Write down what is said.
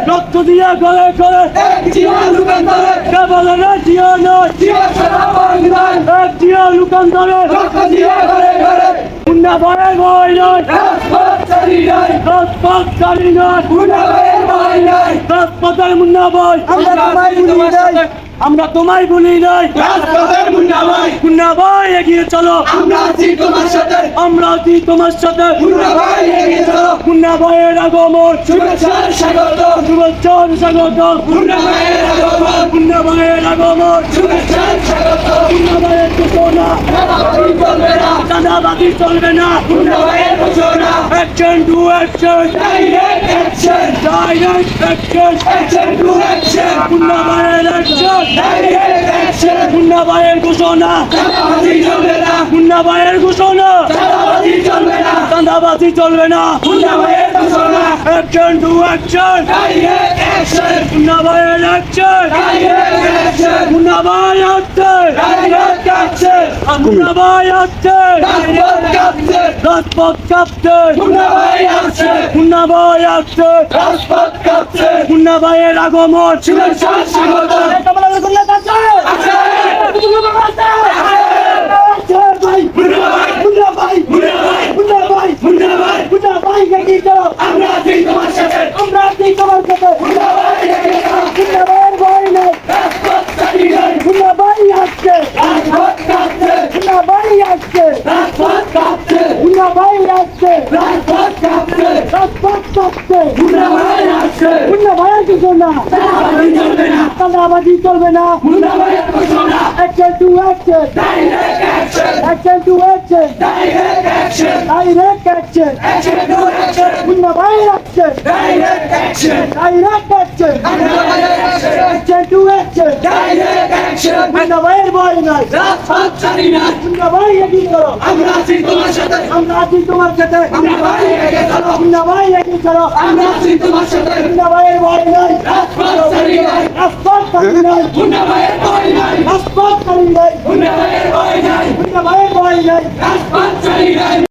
রক্ত দিয়া গলে গলে কেবল জিও নয় এক জিও লুকান্তরে মুন্না ভয়ের ভয় নয় রাজপথ চালি নয় রাজপথের মুন্না ভয় আমরা তোমায় ভুলি নাই মুন্না ভাই এগিয়ে চলো আমরা আছি তোমার সাথে মুন্না ভাইয়ের আগমন শুভেচ্ছা স্বাগত মুন্না ভাইয়ের আগমন মুন্না ভাইয়ের ঘোষণা চাঁদাবাজি চলবে না action to action direct action Munna ভাইয়ের অ্যাকশন মুন্না ভাইয়ের ঘোষণা মুন্না ভাইয়ের ঘোষণা চাঁদাবাজি চলবে না অ্যাকশন টু অ্যাকশন মুন্না ভাইয়ের অ্যাকশন মুন্না ভাই আসছে মুন্না ভাই আসছে রাজপথ কাঁপছে মুন্না ভাই আসছে মুন্না ভাইয়ের আগমন চাঁদাবাজি চলবে না action to action action to action direct action Munna ভাইয়ের action direct action action to action Munna ভাইয়ের ভয় নাই মুন্না ভাই এগিয়ে চলো আমরা আছি তোমার সাথে মুন্না ভাই এগিয়ে চলো মুন্না ভাইয়ের ভয় নাই রাজপথ চালি নাই মুন্না ভাইয়ের ভয় নাই রাজপথ চালি নাই মুন্না ভাইয়ের ভয় নাই